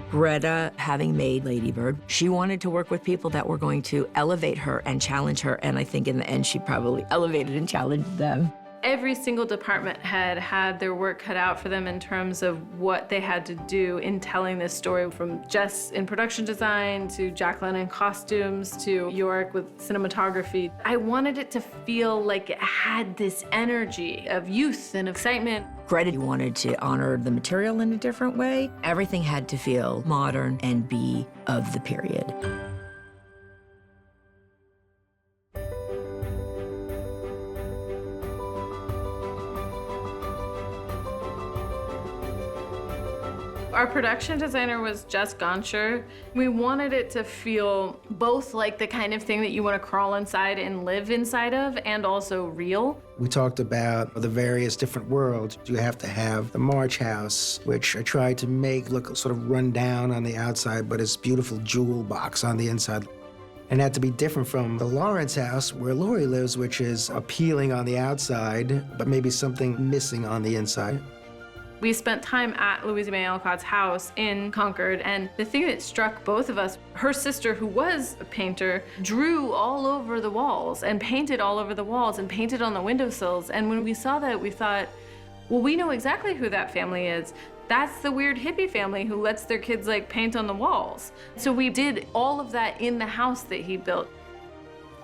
Greta, having made Lady Bird, she wanted to work with people that were going to elevate her and challenge her, and I think in the end she probably elevated and challenged them. Every single department head had their work cut out for them in terms of what they had to do in telling this story, from Jess in production design to Jacqueline in costumes to Yorick with cinematography. I wanted it to feel like it had this energy of youth and excitement. Greta wanted to honor the material in a different way. Everything had to feel modern and be of the period. Our production designer was Jess Gonsher. We wanted it to feel both like the kind of thing that you want to crawl inside and live inside of, and also real. We talked about the various different worlds. You have to have the March House, which I tried to make look sort of run down on the outside, but it's beautiful jewel box on the inside. And it had to be different from the Lawrence house where Laurie lives, which is appealing on the outside, but maybe something missing on the inside. We spent time at Louisa May Alcott's house in Concord, and the thing that struck both of us, her sister, who was a painter, drew all over the walls and painted all over the walls and painted on the windowsills. And when we saw that, we thought, well, we know exactly who that family is. That's the weird hippie family who lets their kids like paint on the walls. So we did all of that in the house that he built.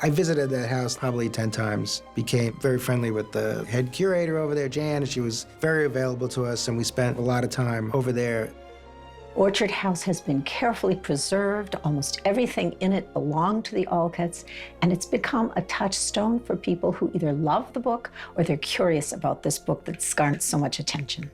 I visited that house probably 10 times, became very friendly with the head curator over there, Jan, and she was very available to us, and we spent a lot of time over there. Orchard House has been carefully preserved. Almost everything in it belonged to the Alcotts, and it's become a touchstone for people who either love the book or they're curious about this book that's garnered so much attention.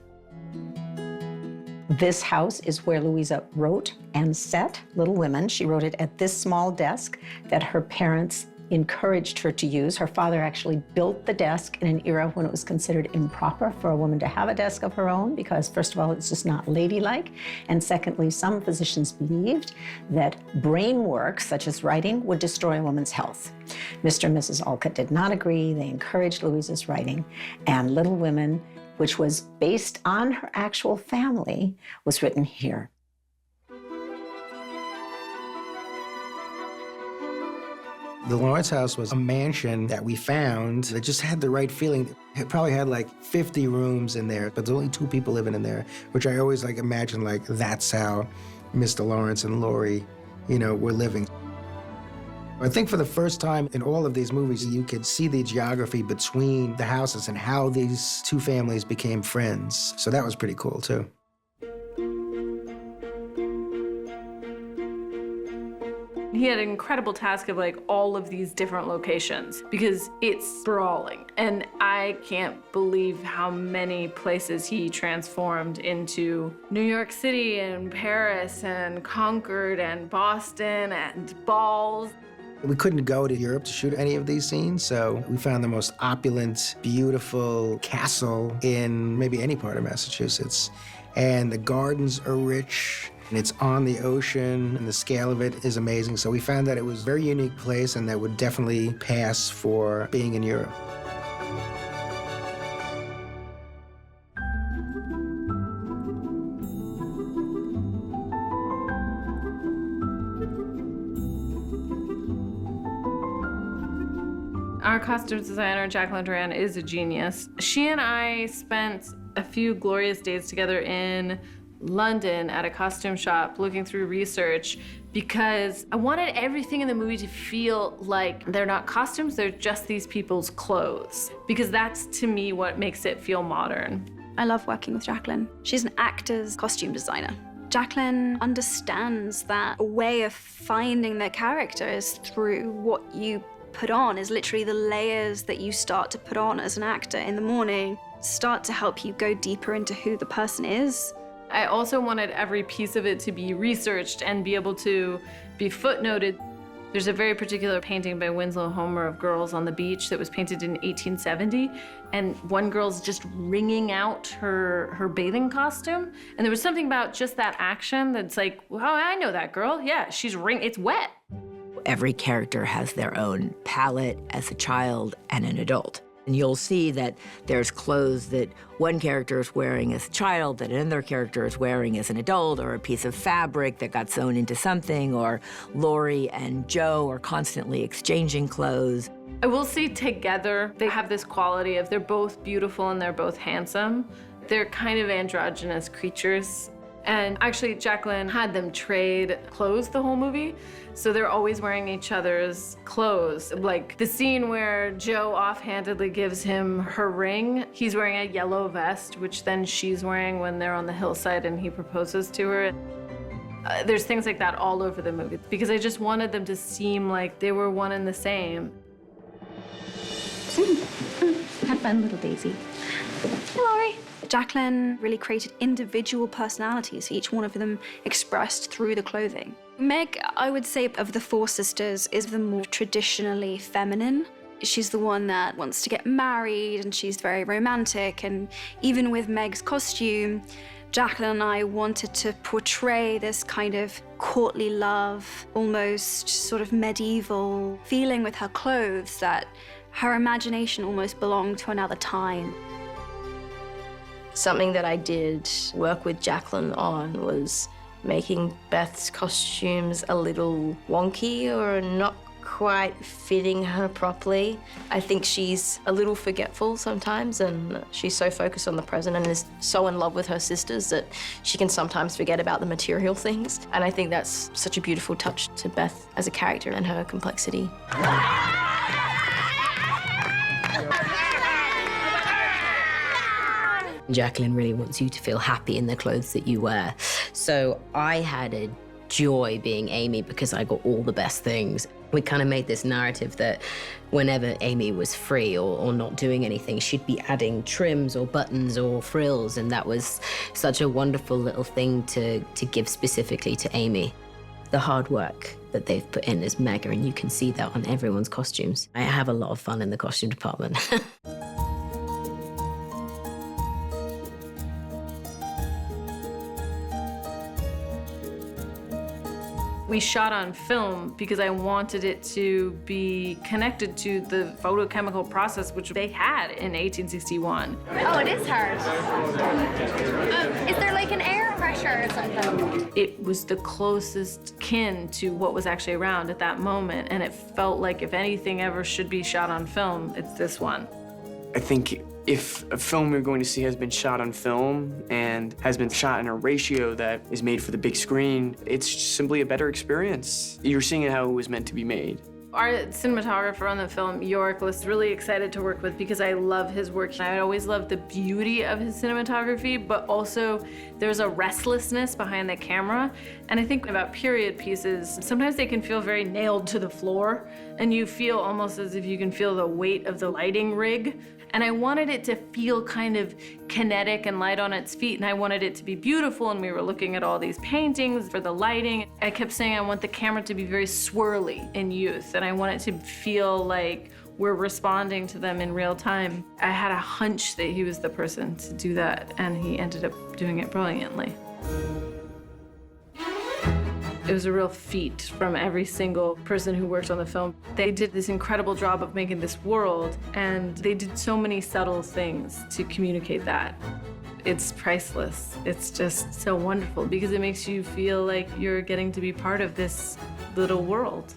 This house is where Louisa wrote and set Little Women. She wrote it at this small desk that her parents encouraged her to use. Her father actually built the desk in an era when it was considered improper for a woman to have a desk of her own because, first of all, it's just not ladylike, and secondly, some physicians believed that brain work, such as writing, would destroy a woman's health. Mr. and Mrs. Alcott did not agree. They encouraged Louisa's writing, and Little Women, which was based on her actual family, was written here. The Lawrence house was a mansion that we found that just had the right feeling. It probably had like 50 rooms in there, but there's only 2 people living in there, which I always like imagine like that's how Mr. Lawrence and Laurie, you know, were living. I think for the first time in all of these movies, you could see the geography between the houses and how these 2 families became friends. So that was pretty cool too. He had an incredible task of like all of these different locations because it's sprawling. And I can't believe how many places he transformed into New York City and Paris and Concord and Boston and balls. We couldn't go to Europe to shoot any of these scenes, so we found the most opulent, beautiful castle in maybe any part of Massachusetts. And the gardens are rich, and it's on the ocean, and the scale of it is amazing. So we found that it was a very unique place and that would definitely pass for being in Europe. Our costumes designer, Jacqueline Duran, is a genius. She and I spent a few glorious days together in London at a costume shop looking through research because I wanted everything in the movie to feel like they're not costumes, they're just these people's clothes. Because that's, to me, what makes it feel modern. I love working with Jacqueline. She's an actor's costume designer. Jacqueline understands that a way of finding their character is through what you put on, is literally the layers that you start to put on as an actor in the morning, start to help you go deeper into who the person is. I also wanted every piece of it to be researched and be able to be footnoted. There's a very particular painting by Winslow Homer of girls on the beach that was painted in 1870, and one girl's just wringing out her bathing costume, and there was something about just that action that's like, oh, I know that girl. Yeah, it's wet. Every character has their own palette as a child and an adult. And you'll see that there's clothes that one character is wearing as a child, that another character is wearing as an adult, or a piece of fabric that got sewn into something, or Laurie and Joe are constantly exchanging clothes. I will say together, they have this quality of they're both beautiful and they're both handsome. They're kind of androgynous creatures. And actually, Jacqueline had them trade clothes the whole movie. So they're always wearing each other's clothes. Like the scene where Joe offhandedly gives him her ring, he's wearing a yellow vest, which then she's wearing when they're on the hillside and he proposes to her. There's things like that all over the movie because I just wanted them to seem like they were one and the same. Have fun, little Daisy. Hey, Laurie. Jacqueline really created individual personalities, each one of them expressed through the clothing. Meg, I would say, of the four sisters, is the more traditionally feminine. She's the one that wants to get married, and she's very romantic. And even with Meg's costume, Jacqueline and I wanted to portray this kind of courtly love, almost sort of medieval feeling with her clothes, that her imagination almost belonged to another time. Something that I did work with Jacqueline on was making Beth's costumes a little wonky or not quite fitting her properly. I think she's a little forgetful sometimes, and she's so focused on the present and is so in love with her sisters that she can sometimes forget about the material things. And I think that's such a beautiful touch to Beth as a character and her complexity. Jacqueline really wants you to feel happy in the clothes that you wear. So I had a joy being Amy because I got all the best things. We kind of made this narrative that whenever Amy was free or not doing anything, she'd be adding trims or buttons or frills, and that was such a wonderful little thing to give specifically to Amy. The hard work that they've put in is mega, and you can see that on everyone's costumes. I have a lot of fun in the costume department. We shot on film because I wanted it to be connected to the photochemical process which they had in 1861. Oh, it is hard. Is there like an air pressure or something? It was the closest kin to what was actually around at that moment, and it felt like if anything ever should be shot on film, it's this one. I think if a film we're going to see has been shot on film and has been shot in a ratio that is made for the big screen, it's simply a better experience. You're seeing it how it was meant to be made. Our cinematographer on the film, Yorick, was really excited to work with because I love his work. I always loved the beauty of his cinematography, but also there's a restlessness behind the camera. And I think about period pieces, sometimes they can feel very nailed to the floor, and you feel almost as if you can feel the weight of the lighting rig. And I wanted it to feel kind of kinetic and light on its feet, and I wanted it to be beautiful, and we were looking at all these paintings for the lighting. I kept saying I want the camera to be very swirly in youth, and I want it to feel like we're responding to them in real time. I had a hunch that he was the person to do that, and he ended up doing it brilliantly. It was a real feat from every single person who worked on the film. They did this incredible job of making this world, and they did so many subtle things to communicate that. It's priceless. It's just so wonderful because it makes you feel like you're getting to be part of this little world.